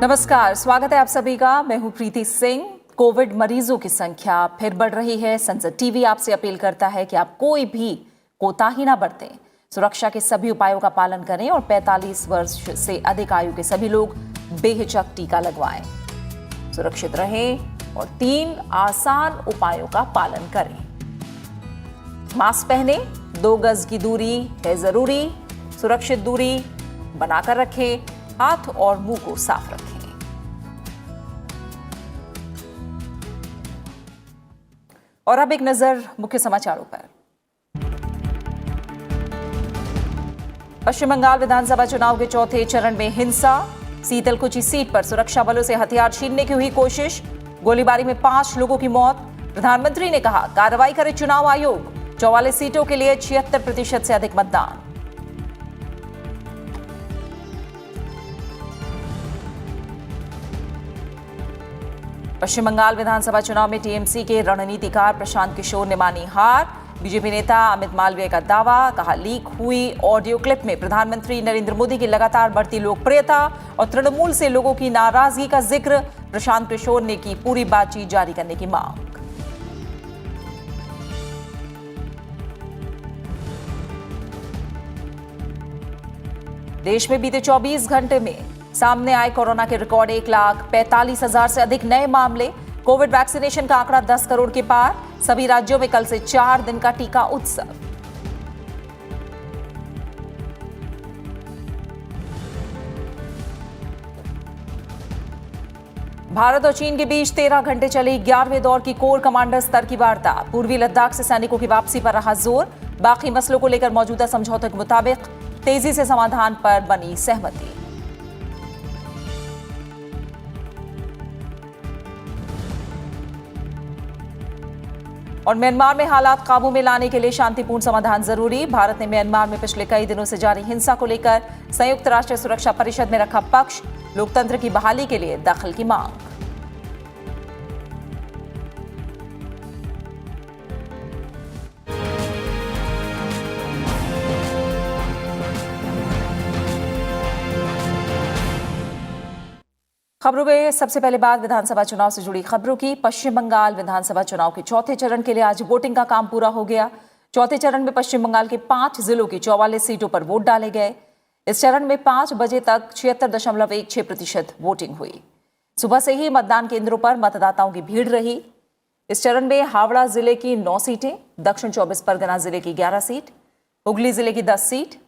नमस्कार, स्वागत है आप सभी का। मैं हूं प्रीति सिंह। कोविड मरीजों की संख्या फिर बढ़ रही है। संसद टीवी आपसे अपील करता है कि आप कोई भी कोताही ना बरतें, सुरक्षा के सभी उपायों का पालन करें और 45 वर्ष से अधिक आयु के सभी लोग बेहिचक टीका लगवाएं। सुरक्षित रहें और 3 आसान उपायों का पालन करें। मास्क पहने, 2 गज की दूरी है जरूरी, सुरक्षित दूरी बनाकर रखें, हाथ और मुंह को साफ रखें। और अब एक नजर मुख्य समाचारों पर। पश्चिम बंगाल विधानसभा चुनाव के चौथे चरण में हिंसा। सीतलकुची सीट पर सुरक्षा बलों से हथियार छीनने की हुई कोशिश। गोलीबारी में 5 लोगों की मौत। प्रधानमंत्री ने कहा, कार्रवाई करे चुनाव आयोग। 44 सीटों के लिए 76% से अधिक मतदान। पश्चिम बंगाल विधानसभा चुनाव में टीएमसी के रणनीतिकार प्रशांत किशोर ने मानी हार। बीजेपी नेता अमित मालवीय का दावा, कहा लीक हुई ऑडियो क्लिप में प्रधानमंत्री नरेंद्र मोदी की लगातार बढ़ती लोकप्रियता और तृणमूल से लोगों की नाराजगी का जिक्र। प्रशांत किशोर ने की पूरी बातचीत जारी करने की मांग। देश में बीते 24 घंटे में सामने आए कोरोना के रिकॉर्ड 1,45,000 से अधिक नए मामले। कोविड वैक्सीनेशन का आंकड़ा 10 करोड़ के पार। सभी राज्यों में कल से 4 दिन का टीका उत्सव। भारत और चीन के बीच 13 घंटे चली 11वें दौर की कोर कमांडर स्तर की वार्ता। पूर्वी लद्दाख से सैनिकों की वापसी पर रहा जोर। बाकी मसलों को लेकर मौजूदा समझौते के मुताबिक तेजी से समाधान पर बनी सहमति। और म्यांमार में हालात काबू में लाने के लिए शांतिपूर्ण समाधान जरूरी। भारत ने म्यांमार में पिछले कई दिनों से जारी हिंसा को लेकर संयुक्त राष्ट्र सुरक्षा परिषद में रखा पक्ष। लोकतंत्र की बहाली के लिए दखल की मांग। खबरों में सबसे पहले बात विधानसभा चुनाव से जुड़ी खबरों की। पश्चिम बंगाल विधानसभा चुनाव के चौथे चरण के लिए आज वोटिंग का काम पूरा हो गया। चौथे चरण में पश्चिम बंगाल के 5 जिलों की 44 सीटों पर वोट डाले गए। इस चरण में 5 बजे तक 76.16% वोटिंग हुई। सुबह से ही मतदान केंद्रों पर मतदाताओं की भीड़ रही। इस चरण में हावड़ा जिले की 9 सीटें, दक्षिण 24 परगना जिले की 11 सीट, हुगली जिले की 10 सीट,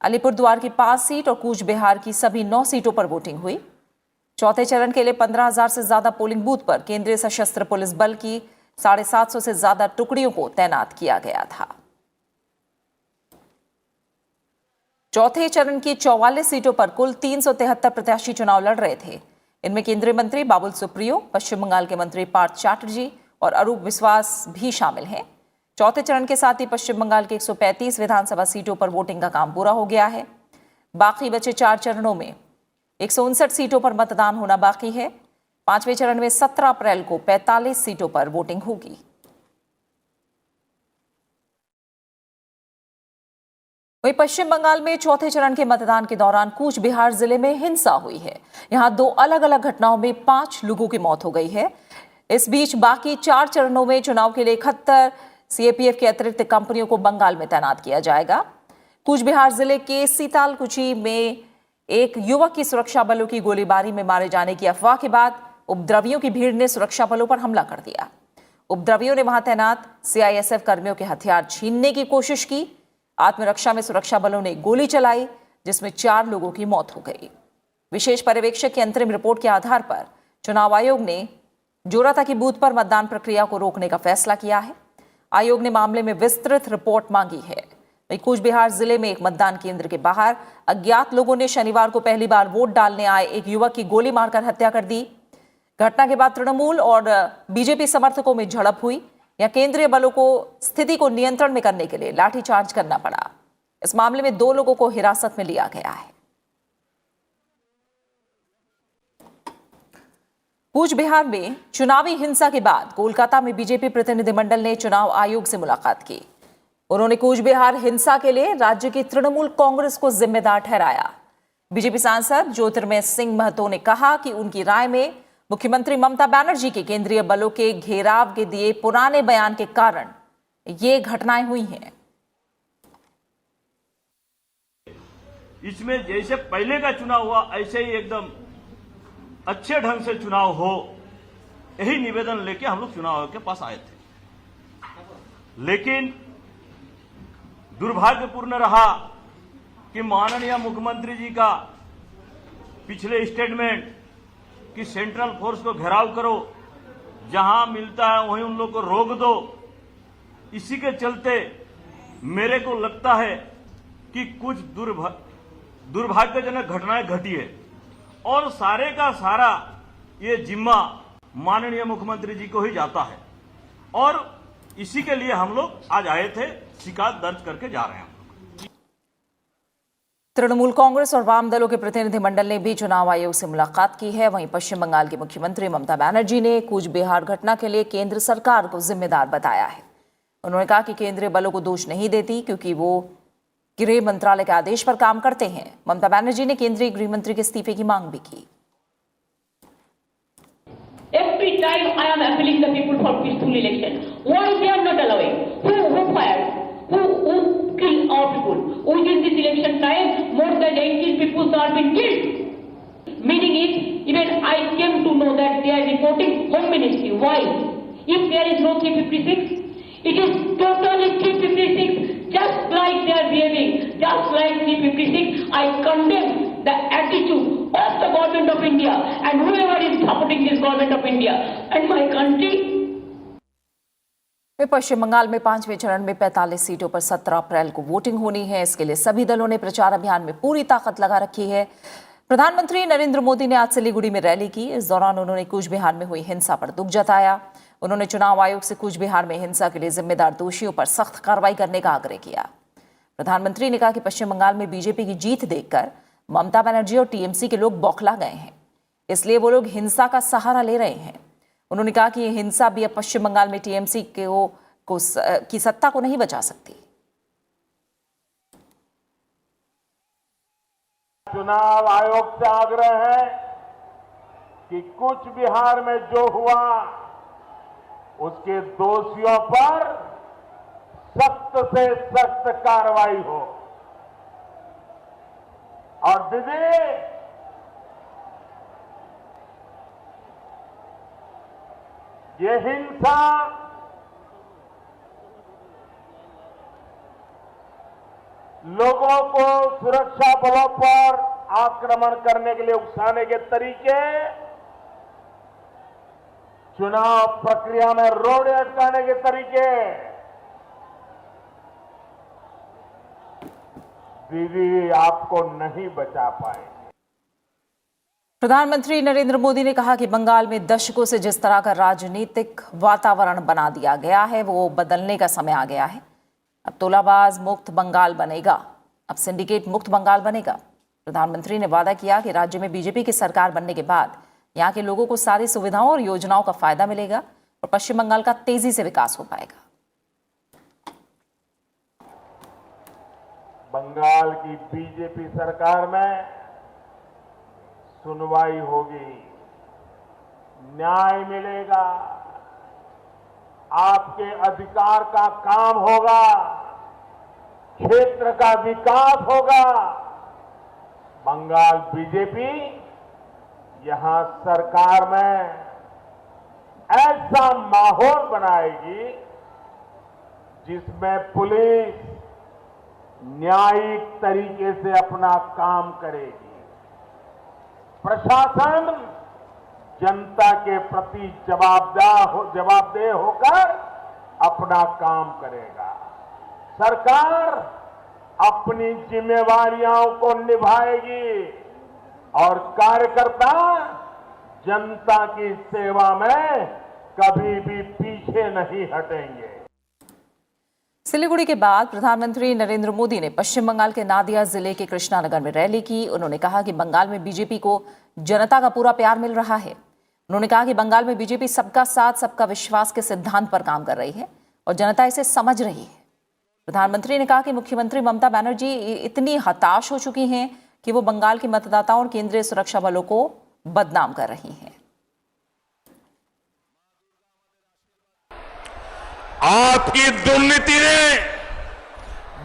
अलीपुरद्वार की 5 सीट और कूच बिहार की सभी 9 सीटों पर वोटिंग हुई। चौथे चरण के लिए 15,000 से ज्यादा पोलिंग बूथ पर केंद्रीय सशस्त्र पुलिस बल की 750 से ज्यादा टुकड़ियों को तैनात किया गया था। चौथे चरण की 44 सीटों पर कुल 373 प्रत्याशी चुनाव लड़ रहे थे। इनमें केंद्रीय मंत्री बाबुल सुप्रियो, पश्चिम बंगाल के मंत्री पार्थ चैटर्जी और अरूप विश्वास भी शामिल हैं। चौथे चरण के साथ ही पश्चिम बंगाल के 135 विधानसभा सीटों पर वोटिंग का काम पूरा हो गया है। बाकी बचे 4 चरणों में 159 सीटों पर मतदान होना बाकी है। 5वें चरण में 17 अप्रैल को 45 सीटों पर वोटिंग होगी। वहीं पश्चिम बंगाल में चौथे चरण के मतदान के दौरान कूच बिहार जिले में हिंसा हुई है। यहां 2 अलग अलग घटनाओं में 5 लोगों की मौत हो गई है। इस बीच बाकी 4 चरणों में चुनाव के लिए 71 सीएपीएफ की अतिरिक्त कंपनियों को बंगाल में तैनात किया जाएगा। कूच बिहार जिले के सीतालकुची में एक युवक की सुरक्षा बलों की गोलीबारी में मारे जाने की अफवाह के बाद उपद्रवियों की भीड़ ने सुरक्षा बलों पर हमला कर दिया। उपद्रवियों ने वहां तैनात सीआईएसएफ कर्मियों के हथियार छीनने की कोशिश की। आत्मरक्षा में सुरक्षा बलों ने गोली चलाई, जिसमें 4 लोगों की मौत हो गई। विशेष पर्यवेक्षक की अंतरिम रिपोर्ट के आधार पर चुनाव आयोग ने जोराता की बूथ पर मतदान प्रक्रिया को रोकने का फैसला किया है। आयोग ने मामले में विस्तृत रिपोर्ट मांगी है। कूच बिहार जिले में एक मतदान केंद्र के बाहर अज्ञात लोगों ने शनिवार को पहली बार वोट डालने आए एक युवक की गोली मारकर हत्या कर दी। घटना के बाद तृणमूल और बीजेपी समर्थकों में झड़प हुई। या केंद्रीय बलों को स्थिति को नियंत्रण में करने के लिए लाठीचार्ज करना पड़ा। इस मामले में 2 लोगों को हिरासत में लिया गया है। कूच बिहार में चुनावी हिंसा के बाद कोलकाता में बीजेपी प्रतिनिधिमंडल ने चुनाव आयोग से मुलाकात की। उन्होंने कूच बिहार हिंसा के लिए राज्य की तृणमूल कांग्रेस को जिम्मेदार ठहराया। बीजेपी सांसद ज्योतिर्मय सिंह महतो ने कहा कि उनकी राय में मुख्यमंत्री ममता बनर्जी के केंद्रीय बलों के घेराव के दिए पुराने बयान के कारण ये घटनाएं हुई हैं। इसमें जैसे पहले का चुनाव हुआ ऐसे ही एकदम अच्छे ढंग से चुनाव हो, यही निवेदन लेके हम लोग चुनाव आयोग के पास आए थे। लेकिन दुर्भाग्यपूर्ण रहा कि माननीय मुख्यमंत्री जी का पिछले स्टेटमेंट कि सेंट्रल फोर्स को घेराव करो, जहां मिलता है वहीं उन लोग को रोक दो, इसी के चलते मेरे को लगता है कि कुछ दुर्भाग्यजनक घटनाएं घटी है और सारे का सारा ये जिम्मा माननीय मुख्यमंत्री जी को ही जाता है और इसी के लिए हम लोग आज आए थे, शिकायत दर्ज करके जा रहे हैं। तृणमूल कांग्रेस और वाम दलों के प्रतिनिधिमंडल ने भी चुनाव आयोग से मुलाकात की है। वहीं पश्चिम बंगाल की मुख्यमंत्री ममता बनर्जी ने कूच बिहार घटना के लिए केंद्र सरकार को जिम्मेदार बताया है। उन्होंने कहा कि केंद्रीय बलों को दोष नहीं देती क्योंकि वो गृह मंत्रालय के आदेश पर काम करते हैं। ममता बनर्जी ने केंद्रीय गृह मंत्री के इस्तीफे की मांग भी की। Every time I am appealing the people for peaceful election. Why they are not allowing? Who fired? Who killed our people? Within this election time, more than 18 people are being killed. Meaning is, even I came to know that they are reporting Home Ministry. Why? If there is no 356, it is totally 356. Just like they are behaving, just like 356, I condemn the attitude of the government of India and whoever is supporting this government of India and my country. पश्चिम बंगाल में 5वें चरण में 45 सीटों पर 17 अप्रैल को voting होनी है। इसके लिए सभी दलों ने प्रचार अभियान में पूरी ताकत लगा रखी है। प्रधानमंत्री नरेंद्र मोदी ने आज सिलीगुड़ी में रैली की। इस दौरान उन्होंने कूच बिहार में हुई हिंसा पर दुख जताया। उन्होंने चुनाव आयोग से कूच बिहार में हिंसा के लिए जिम्मेदार दोषियों पर सख्त कार्रवाई करने का आग्रह किया। प्रधानमंत्री ने कहा कि पश्चिम बंगाल में बीजेपी की जीत देखकर ममता बनर्जी और टीएमसी के लोग बौखला गए हैं, इसलिए वो लोग हिंसा का सहारा ले रहे हैं। उन्होंने कहा कि ये हिंसा भी अब पश्चिम बंगाल में टीएमसी की सत्ता को नहीं बचा सकती। चुनाव आयोग से आग्रह है कि कूच बिहार में जो हुआ उसके दोषियों पर सख्त से सख्त कार्रवाई हो। और दीदी, ये हिंसा लोगों को सुरक्षा बलों पर आक्रमण करने के लिए उकसाने के तरीके, चुनाव प्रक्रिया में रोड़े अटकाने के तरीके, दीदी आपको नहीं बचा पाए। प्रधानमंत्री नरेंद्र मोदी ने कहा कि बंगाल में दशकों से जिस तरह का राजनीतिक वातावरण बना दिया गया है वो बदलने का समय आ गया है। अब तोलाबाज मुक्त बंगाल बनेगा, अब सिंडिकेट मुक्त बंगाल बनेगा। प्रधानमंत्री ने वादा किया कि राज्य में बीजेपी की सरकार बनने के बाद यहाँ के लोगों को सारी सुविधाओं और योजनाओं का फायदा मिलेगा और पश्चिम बंगाल का तेजी से विकास हो पाएगा। बंगाल की बीजेपी सरकार में सुनवाई होगी, न्याय मिलेगा, आपके अधिकार का काम होगा, क्षेत्र का विकास होगा। बंगाल बीजेपी यहां सरकार में ऐसा माहौल बनाएगी जिसमें पुलिस न्यायिक तरीके से अपना काम करेगी, प्रशासन जनता के प्रति जवाबदेह होकर अपना काम करेगा, सरकार अपनी जिम्मेवारियों को निभाएगी और कार्यकर्ता जनता की सेवा में कभी भी पीछे नहीं हटेंगे। सिलीगुड़ी के बाद प्रधानमंत्री नरेंद्र मोदी ने पश्चिम बंगाल के नादिया जिले के कृष्णानगर में रैली की। उन्होंने कहा कि बंगाल में बीजेपी को जनता का पूरा प्यार मिल रहा है। उन्होंने कहा कि बंगाल में बीजेपी सबका साथ सबका विश्वास के सिद्धांत पर काम कर रही है और जनता इसे समझ रही है। प्रधानमंत्री ने कहा कि मुख्यमंत्री ममता बनर्जी इतनी हताश हो चुकी हैं कि वो बंगाल के मतदाताओं और केंद्रीय सुरक्षा बलों को बदनाम कर रही हैं। आपकी दुर्नीति ने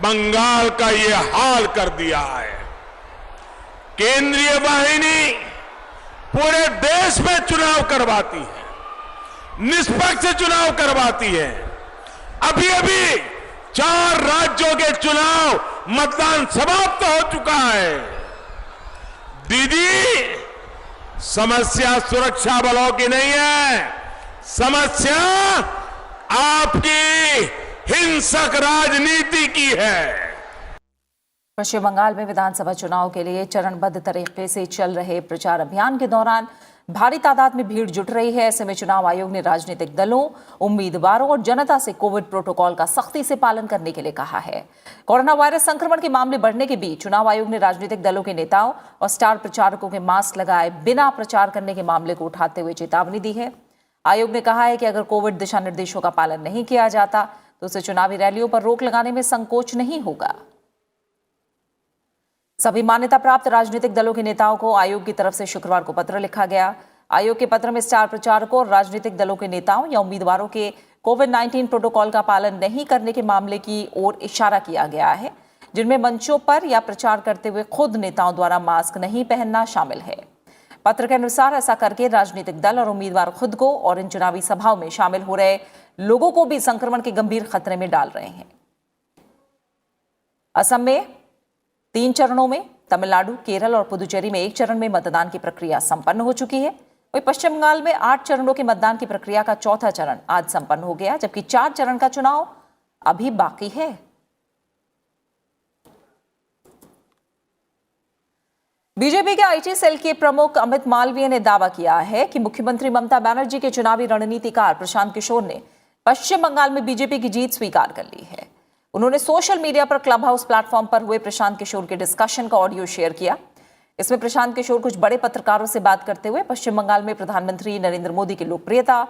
बंगाल का ये हाल कर दिया है। केंद्रीय वाहिनी पूरे देश में चुनाव करवाती है, निष्पक्ष चुनाव करवाती है। अभी अभी 4 राज्यों के चुनाव मतदान समाप्त हो चुका है। दीदी, समस्या सुरक्षा बलों की नहीं है, समस्या आपकी हिंसक राजनीति की है। पश्चिम बंगाल में विधानसभा चुनाव के लिए चरणबद्ध तरीके से चल रहे प्रचार अभियान के दौरान भारी तादाद में भीड़ जुट रही है। ऐसे में चुनाव आयोग ने राजनीतिक दलों, उम्मीदवारों और जनता से कोविड प्रोटोकॉल का सख्ती से पालन करने के लिए कहा है। कोरोना वायरस संक्रमण के मामले बढ़ने के बीच चुनाव आयोग ने राजनीतिक दलों के नेताओं और स्टार प्रचारकों के मास्क लगाए बिना प्रचार करने के मामले को उठाते हुए चेतावनी दी है। आयोग ने कहा है कि अगर कोविड दिशा निर्देशों का पालन नहीं किया जाता तो उसे चुनावी रैलियों पर रोक लगाने में संकोच नहीं होगा। सभी मान्यता प्राप्त राजनीतिक दलों के नेताओं को आयोग की तरफ से शुक्रवार को पत्र लिखा गया। आयोग के पत्र में स्टार प्रचारकों और राजनीतिक दलों के नेताओं या उम्मीदवारों के कोविड-19 प्रोटोकॉल का पालन नहीं करने के मामले की ओर इशारा किया गया है, जिनमें मंचों पर या प्रचार करते हुए खुद नेताओं द्वारा मास्क नहीं पहनना शामिल है। पत्र के अनुसार ऐसा करके राजनीतिक दल और उम्मीदवार खुद को और इन चुनावी सभाओं में शामिल हो रहे लोगों को भी संक्रमण के गंभीर खतरे में डाल रहे हैं। असम में 3 चरणों में, तमिलनाडु, केरल और पुदुचेरी में 1 चरण में मतदान की प्रक्रिया संपन्न हो चुकी है। वहीं पश्चिम बंगाल में 8 चरणों के मतदान की प्रक्रिया का 4था चरण आज संपन्न हो गया, जबकि 4 चरण का चुनाव अभी बाकी है। बीजेपी के आईटी सेल के प्रमुख अमित मालवीय ने दावा किया है कि मुख्यमंत्री ममता बनर्जी के चुनावी रणनीतिकार प्रशांत किशोर ने पश्चिम बंगाल में बीजेपी की जीत स्वीकार कर ली है। उन्होंने सोशल मीडिया पर क्लब हाउस प्लेटफॉर्म पर हुए प्रशांत किशोर के डिस्कशन का ऑडियो शेयर किया। इसमें प्रशांत किशोर कुछ बड़े पत्रकारों से बात करते हुए पश्चिम बंगाल में प्रधानमंत्री नरेंद्र मोदी की लोकप्रियता,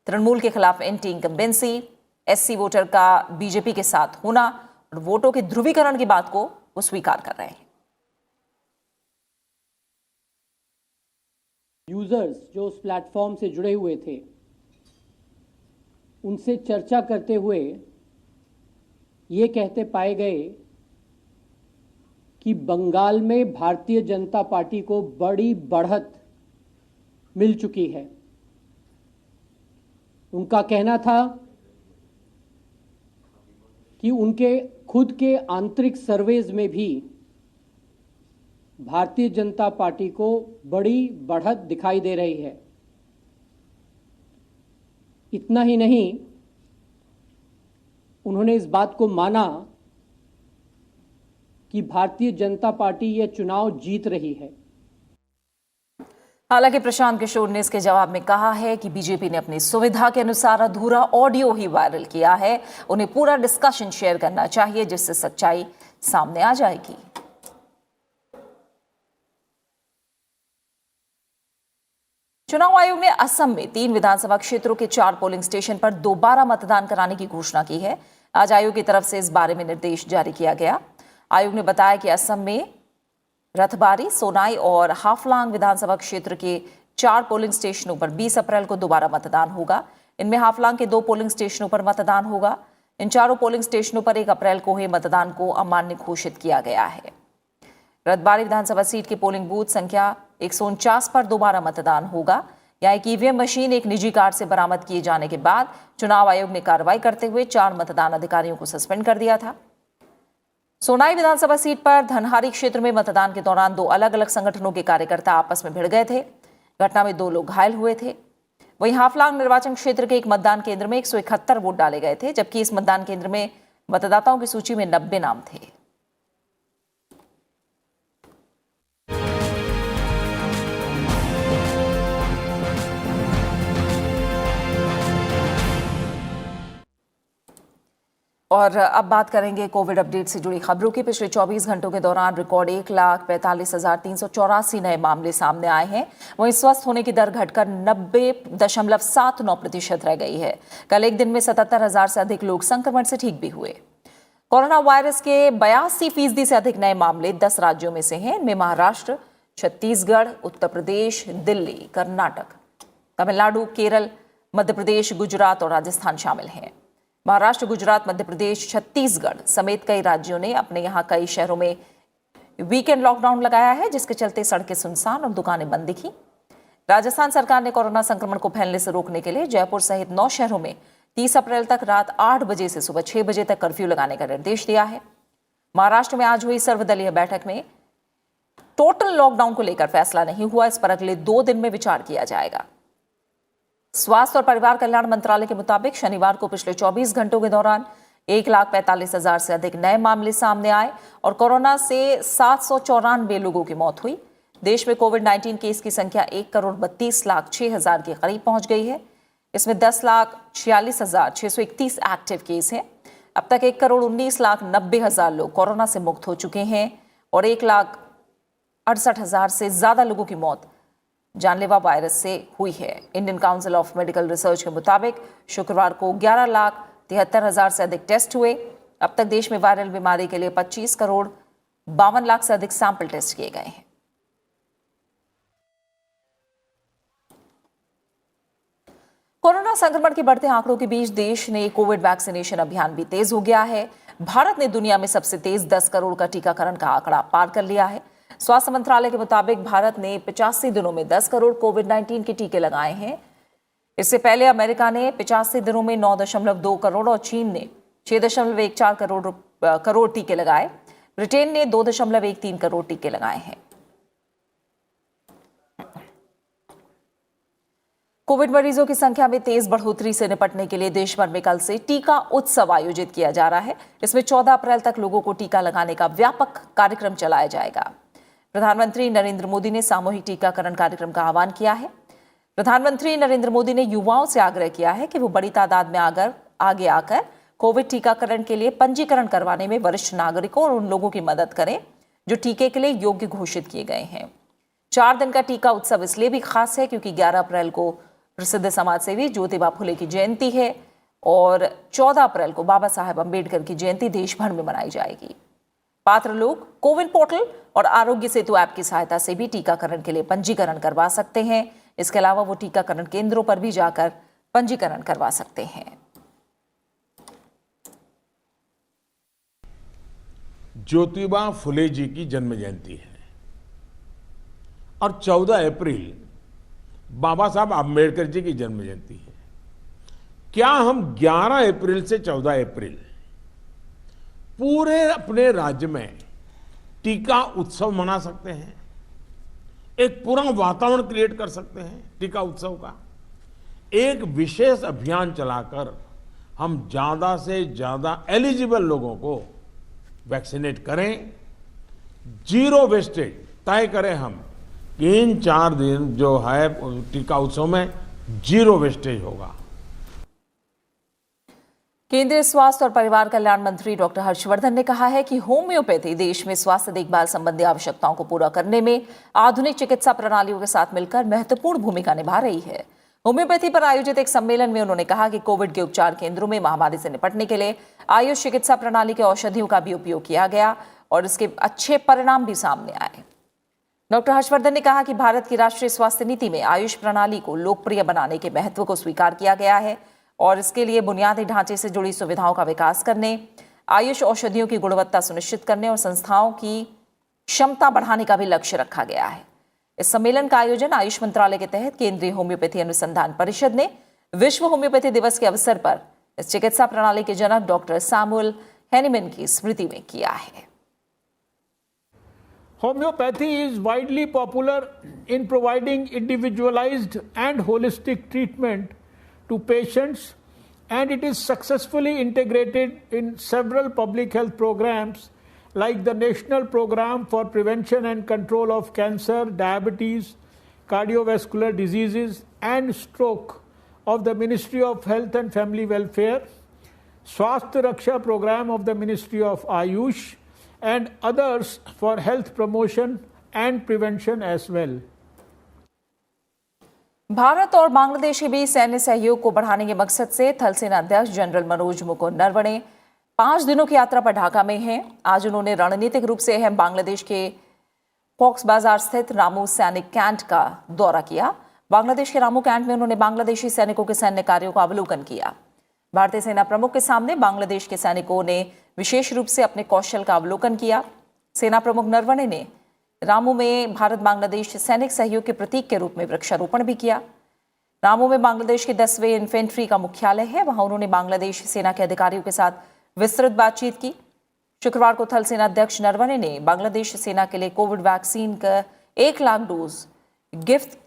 तृणमूल के खिलाफ एंटी इनकम्बेंसी, एससी वोटर का बीजेपी के साथ होना और वोटों के ध्रुवीकरण की बात को वो स्वीकार कर रहे हैं। यूजर्स जो उस प्लेटफॉर्म से जुड़े हुए थे, उनसे चर्चा करते हुए ये कहते पाए गए कि बंगाल में भारतीय जनता पार्टी को बड़ी बढ़त मिल चुकी है। उनका कहना था कि उनके खुद के आंतरिक सर्वेज में भी भारतीय जनता पार्टी को बड़ी बढ़त दिखाई दे रही है। इतना ही नहीं, उन्होंने इस बात को माना कि भारतीय जनता पार्टी यह चुनाव जीत रही है। हालांकि प्रशांत किशोर ने इसके जवाब में कहा है कि बीजेपी ने अपनी सुविधा के अनुसार अधूरा ऑडियो ही वायरल किया है। उन्हें पूरा डिस्कशन शेयर करना चाहिए, जिससे सच्चाई सामने आ जाएगी। चुनाव आयोग ने असम में 3 विधानसभा क्षेत्रों के 4 पोलिंग स्टेशन पर दोबारा मतदान कराने की घोषणा की है। आज आयोग की तरफ से इस बारे में निर्देश जारी किया गया। आयोग ने बताया कि असम में रथबारी, सोनाई और हाफलांग विधानसभा क्षेत्र के 4 पोलिंग स्टेशनों पर 20 अप्रैल को दोबारा मतदान होगा। इनमें हाफलांग के 2 पोलिंग स्टेशनों पर मतदान होगा। इन चारों पोलिंग स्टेशनों पर 1 अप्रैल को हुए मतदान को अमान्य घोषित किया गया है। रथबारी विधानसभा सीट के पोलिंग बूथ संख्या 149 पर दोबारा मतदान होगा। यहाँ एक ईवीएम मशीन एक निजी कार से बरामद किए जाने के बाद चुनाव आयोग ने कार्रवाई करते हुए 4 मतदान अधिकारियों को सस्पेंड कर दिया था। सोनाई विधानसभा सीट पर धनहारी क्षेत्र में मतदान के दौरान 2 अलग अलग संगठनों के कार्यकर्ता आपस में भिड़ गए थे। घटना में 2 लोग घायल हुए थे। वहीं हाफलांग निर्वाचन क्षेत्र के एक मतदान केंद्र में 171 वोट डाले गए थे, जबकि इस मतदान केंद्र में मतदाताओं की सूची में 90 नाम थे। और अब बात करेंगे कोविड अपडेट से जुड़ी खबरों की। पिछले 24 घंटों के दौरान रिकॉर्ड 1,45,384 नए मामले सामने आए हैं। वहीं स्वस्थ होने की दर घटकर 90.79% रह गई है। कल एक दिन में 77,000 से अधिक लोग संक्रमण से ठीक भी हुए। कोरोना वायरस के 82% से अधिक नए मामले 10 राज्यों में से हैं। इनमें महाराष्ट्र, छत्तीसगढ़, उत्तर प्रदेश, दिल्ली, कर्नाटक, तमिलनाडु, केरल, मध्य प्रदेश, गुजरात और राजस्थान शामिल हैं। महाराष्ट्र, गुजरात, मध्य प्रदेश, छत्तीसगढ़ समेत कई राज्यों ने अपने यहां कई शहरों में वीकेंड लॉकडाउन लगाया है, जिसके चलते सड़कें सुनसान और दुकानें बंद दिखी। राजस्थान सरकार ने कोरोना संक्रमण को फैलने से रोकने के लिए जयपुर सहित 9 शहरों में 30 अप्रैल तक रात 8 बजे से सुबह 6 बजे तक कर्फ्यू लगाने का निर्देश दिया है। महाराष्ट्र में आज हुई सर्वदलीय बैठक में टोटल लॉकडाउन को लेकर फैसला नहीं हुआ। इस पर अगले 2 दिन में विचार किया जाएगा। स्वास्थ्य और परिवार कल्याण मंत्रालय के मुताबिक शनिवार को पिछले 24 घंटों के दौरान 1,45,000 से अधिक नए मामले सामने आए और कोरोना से 794 लोगों की मौत हुई। देश में कोविड-19 केस की संख्या 1,32,06,000 के करीब पहुंच गई है। इसमें 10,46,631 एक्टिव केस हैं। अब तक 1,19,90,000 लोग कोरोना से मुक्त हो चुके हैं और 1,68,000 से ज्यादा लोगों की मौत जानलेवा वायरस से हुई है। Indian council of medical research के मुताबिक शुक्रवार को 11,73,000 से अधिक टेस्ट हुए। अब तक देश में वायरल बीमारी के लिए 25,52,00,000 से अधिक सैंपल टेस्ट किए गए हैं। कोरोना संक्रमण के बढ़ते आंकड़ों के बीच देश ने कोविड वैक्सीनेशन अभियान भी तेज हो गया है। भारत ने दुनिया में सबसे तेज 10 करोड़ का टीकाकरण का आंकड़ा पार कर लिया है। स्वास्थ्य मंत्रालय के मुताबिक भारत ने 85 दिनों में 10 करोड़ कोविड-19 के टीके लगाए हैं। इससे पहले अमेरिका ने 85 दिनों में 9.2 करोड़ और चीन ने 6.14 करोड़ टीके लगाए। ब्रिटेन ने 2.13 करोड़ टीके लगाए हैं। कोविड मरीजों की संख्या में तेज बढ़ोतरी से निपटने के लिए देश भर में कल से टीका उत्सव आयोजित किया जा रहा है। इसमें 14 अप्रैल तक लोगों को टीका लगाने का व्यापक कार्यक्रम चलाया जाएगा। प्रधानमंत्री नरेंद्र मोदी ने सामूहिक टीकाकरण कार्यक्रम का आह्वान किया है। प्रधानमंत्री नरेंद्र मोदी ने युवाओं से आग्रह किया है कि वो बड़ी तादाद में आगे आकर कोविड टीकाकरण के लिए पंजीकरण करवाने में वरिष्ठ नागरिकों और उन लोगों की मदद करें जो टीके के लिए योग्य घोषित किए गए हैं। 4 दिन का टीका उत्सव इसलिए भी खास है क्योंकि 11 अप्रैल को प्रसिद्ध समाजसेवी ज्योतिबा फुले की जयंती है और 14 अप्रैल को बाबा साहेब अंबेडकर की जयंती देश भर में मनाई जाएगी। पात्र लोग कोविन पोर्टल और आरोग्य सेतु ऐप की सहायता से भी टीकाकरण के लिए पंजीकरण करवा सकते हैं। इसके अलावा वो टीकाकरण केंद्रों पर भी जाकर पंजीकरण करवा सकते हैं। ज्योतिबा फुले जी की जन्म जयंती है और 14 अप्रैल बाबा साहब आम्बेडकर जी की जन्म जयंती है। क्या हम 11 अप्रैल से 14 अप्रैल पूरे अपने राज्य में टीका उत्सव मना सकते हैं? एक पूरा वातावरण क्रिएट कर सकते हैं टीका उत्सव का। एक विशेष अभियान चलाकर हम ज्यादा से ज्यादा एलिजिबल लोगों को वैक्सीनेट करें। जीरो वेस्टेज तय करें हम कि इन 4 दिन जो है टीका उत्सव में जीरो वेस्टेज होगा। केंद्रीय स्वास्थ्य और परिवार कल्याण मंत्री डॉक्टर हर्षवर्धन ने कहा है कि होम्योपैथी देश में स्वास्थ्य देखभाल संबंधी आवश्यकताओं को पूरा करने में आधुनिक चिकित्सा प्रणालियों के साथ मिलकर महत्वपूर्ण भूमिका निभा रही है। होम्योपैथी पर आयोजित एक सम्मेलन में उन्होंने कहा कि कोविड के उपचार केंद्रों में महामारी से निपटने के लिए आयुष चिकित्सा प्रणाली के औषधियों का भी उपयोग किया गया और इसके अच्छे परिणाम भी सामने आए। डॉक्टर हर्षवर्धन ने कहा कि भारत की राष्ट्रीय स्वास्थ्य नीति में आयुष प्रणाली को लोकप्रिय बनाने के महत्व को स्वीकार किया गया है और इसके लिए बुनियादी ढांचे से जुड़ी सुविधाओं का विकास करने, आयुष औषधियों की गुणवत्ता सुनिश्चित करने और संस्थाओं की क्षमता बढ़ाने का भी लक्ष्य रखा गया है। इस सम्मेलन का आयोजन आयुष मंत्रालय के तहत केंद्रीय होम्योपैथी अनुसंधान परिषद ने विश्व होम्योपैथी दिवस के अवसर पर इस चिकित्सा प्रणाली के जनक डॉक्टर सैमुअल हेनीमैन की स्मृति में किया है। Homeopathy is widely popular in providing individualized and holistic treatment to patients, and it is successfully integrated in several public health programs like the National Program for Prevention and Control of Cancer, Diabetes, Cardiovascular Diseases and Stroke of the Ministry of Health and Family Welfare, Swasthya Raksha Program of the Ministry of Ayush, and others for health promotion and prevention as well. Bharat और बांग्लादेश के बीच सैन्य सहयोग को बढ़ाने के मकसद से थल सेना अध्यक्ष जनरल मनोज मुकुंद नरवणे 5 दिनों की यात्रा पर ढाका में हैं। आज उन्होंने रणनीतिक रूप से अहम बांग्लादेश के कॉक्स बाजार स्थित रामू सैनिक कैंट का दौरा किया। बांग्लादेश के रामू कैंट में उन्होंने बांग्लादेशी सैनिकों के सैन्य कार्यों का अवलोकन किया। भारतीय सेना प्रमुख के सामने बांग्लादेश के सैनिकों ने विशेष रूप से अपने कौशल का अवलोकन किया। सेना प्रमुख नरवणे ने रामू में भारत बांग्लादेश सैनिक सहयोग के प्रतीक के रूप में वृक्षारोपण भी किया। रामू में बांग्लादेश के 10वें इन्फेंट्री का मुख्यालय है। वहां उन्होंने बांग्लादेश सेना के अधिकारियों के साथ विस्तृत बातचीत की। शुक्रवार को थल सेना अध्यक्ष नरवणे ने बांग्लादेश सेना के लिए कोविड वैक्सीन का 1 लाख डोज गिफ्ट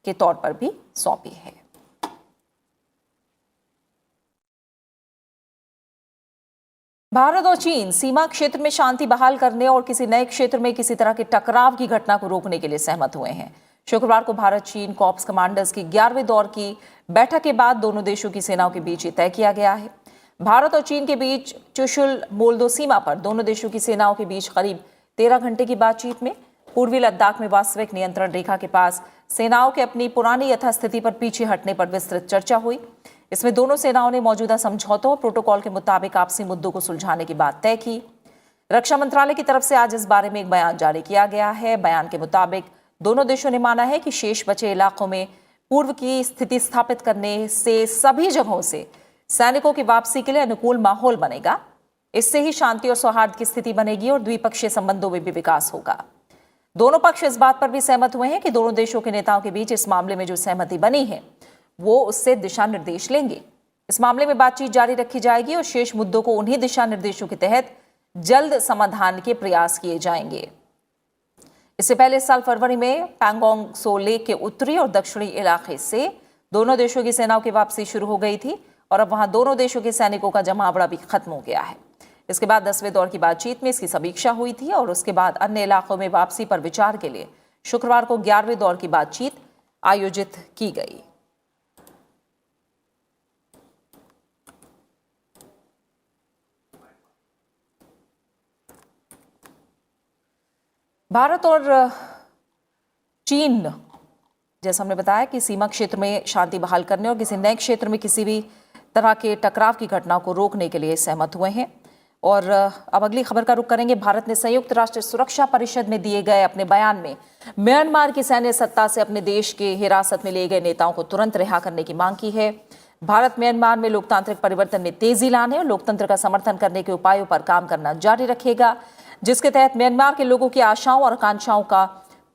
के तौर पर भी सौंपी है। भारत और चीन सीमा क्षेत्र में शांति बहाल करने और किसी नए क्षेत्र में किसी तरह के टकराव की घटना को रोकने के लिए सहमत हुए हैं। शुक्रवार को भारत चीन कॉर्प्स कमांडर्स की 11वें दौर की बैठक के बाद दोनों देशों की सेनाओं के बीच ये तय किया गया है। भारत और चीन के बीच चुशुल मोल्दो सीमा पर दोनों देशों की सेनाओं के बीच करीब 13 घंटे की बातचीत में पूर्वी लद्दाख में वास्तविक नियंत्रण रेखा के पास सेनाओं के अपनी पुरानी यथास्थिति पर पीछे हटने पर विस्तृत चर्चा हुई। इसमें दोनों सेनाओं ने मौजूदा समझौतों और प्रोटोकॉल के मुताबिक आपसी मुद्दों को सुलझाने की बात तय की। रक्षा मंत्रालय की तरफ से आज इस बारे में एक बयान जारी किया गया है। बयान के मुताबिक दोनों देशों ने माना है कि शेष बचे इलाकों में पूर्व की स्थिति स्थापित करने से सभी जगहों से सैनिकों की वापसी के लिए अनुकूल माहौल बनेगा। इससे ही शांति और सौहार्द की स्थिति बनेगी और द्विपक्षीय संबंधों में भी विकास होगा। दोनों पक्ष इस बात पर भी सहमत हुए हैं कि दोनों देशों के नेताओं के बीच इस मामले में जो सहमति बनी है वो उससे दिशा निर्देश लेंगे। इस मामले में बातचीत जारी रखी जाएगी और शेष मुद्दों को उन्हीं दिशा निर्देशों के तहत जल्द समाधान के प्रयास किए जाएंगे। इससे पहले इस साल फरवरी में पैंगोंग त्सो लेक के उत्तरी और दक्षिणी इलाके से दोनों देशों की सेनाओं की वापसी शुरू हो गई थी और अब वहां दोनों देशों के सैनिकों का जमावड़ा भी खत्म हो गया है। इसके बाद 10वें दौर की बातचीत में इसकी समीक्षा हुई थी और उसके बाद अन्य इलाकों में वापसी पर विचार के लिए शुक्रवार को 11वें दौर की बातचीत आयोजित की गई। भारत और चीन, जैसा हमने बताया कि सीमा क्षेत्र में शांति बहाल करने और किसी नए क्षेत्र में किसी भी तरह के टकराव की घटना को रोकने के लिए सहमत हुए हैं। और अब अगली खबर का रुख करेंगे। भारत ने संयुक्त राष्ट्र सुरक्षा परिषद में दिए गए अपने बयान में म्यांमार की सैन्य सत्ता से अपने देश के हिरासत में लिए गए नेताओं को तुरंत रिहा करने की मांग की है। भारत म्यांमार में लोकतांत्रिक परिवर्तन में तेजी लाने और लोकतंत्र का समर्थन करने के उपायों पर काम करना जारी रखेगा, जिसके तहत म्यांमार के लोगों की आशाओं और आकांक्षाओं का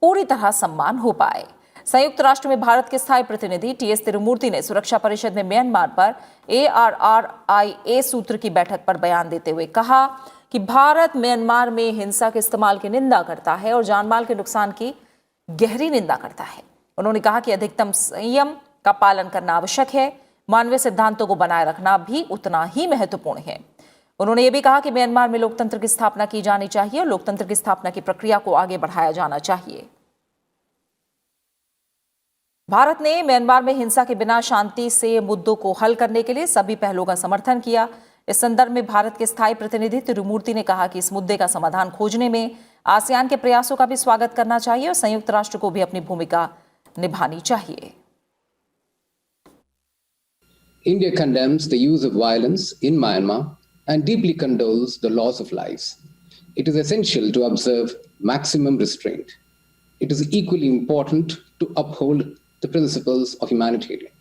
पूरी तरह सम्मान हो पाए। संयुक्त राष्ट्र में भारत के स्थायी प्रतिनिधि टीएस तिरुमूर्ति ने सुरक्षा परिषद में म्यांमार पर ARRIA सूत्र की बैठक पर बयान देते हुए कहा कि भारत म्यांमार में हिंसा के इस्तेमाल की निंदा करता है और जानमाल के नुकसान की गहरी निंदा करता है। उन्होंने कहा कि अधिकतम संयम का पालन करना आवश्यक है। मानवीय सिद्धांतों को बनाए रखना भी उतना ही महत्वपूर्ण है। उन्होंने ये भी कहा कि म्यांमार में लोकतंत्र की स्थापना की जानी चाहिए और लोकतंत्र की स्थापना की प्रक्रिया को आगे बढ़ाया जाना चाहिए। भारत ने म्यांमार में हिंसा के बिना शांति से मुद्दों को हल करने के लिए सभी पहलों का समर्थन किया। इस संदर्भ में भारत के स्थायी प्रतिनिधि तिरुमूर्ति ने कहा कि इस मुद्दे का समाधान खोजने में आसियान के प्रयासों का भी स्वागत करना चाहिए और संयुक्त राष्ट्र को भी अपनी भूमिका निभानी चाहिए। India condemns the use of violence in Myanmar and deeply condoles the loss of lives. It is essential to observe maximum restraint. It is equally important to uphold the principles of humanitarian.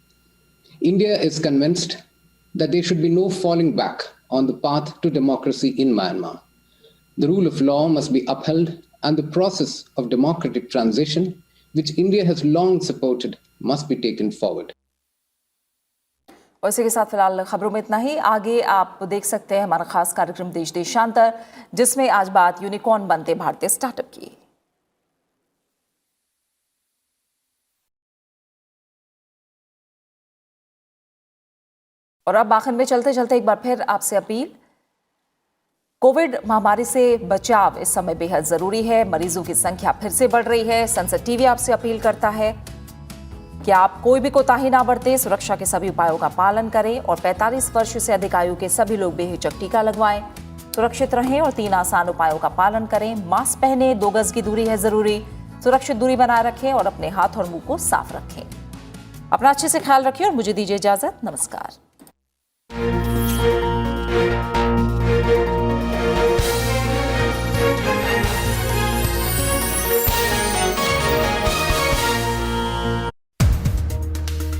India is convinced that there should be no falling back on the path to democracy in Myanmar. The rule of law must be upheld and the process of democratic transition, which India has long supported, must be taken forward. और इसी के साथ फिलहाल खबरों में इतना ही। आगे आप देख सकते हैं हमारा खास कार्यक्रम देश देशांतर, जिसमें आज बात यूनिकॉर्न बनते भारतीय स्टार्टअप की। और अब आखिर में चलते चलते एक बार फिर आपसे अपील, कोविड महामारी से बचाव इस समय बेहद जरूरी है। मरीजों की संख्या फिर से बढ़ रही है। संसद टीवी आपसे अपील करता है कि आप कोई भी कोताही ना बरतें, सुरक्षा के सभी उपायों का पालन करें और 45 वर्ष से अधिक आयु के सभी लोग बेहिचक टीका लगवाएं। सुरक्षित रहें और 3 आसान उपायों का पालन करें। मास्क पहने, 2 गज की दूरी है जरूरी, सुरक्षित दूरी बनाए रखें और अपने हाथ और मुंह को साफ रखें। अपना अच्छे से ख्याल रखें और मुझे दीजिए इजाजत। नमस्कार।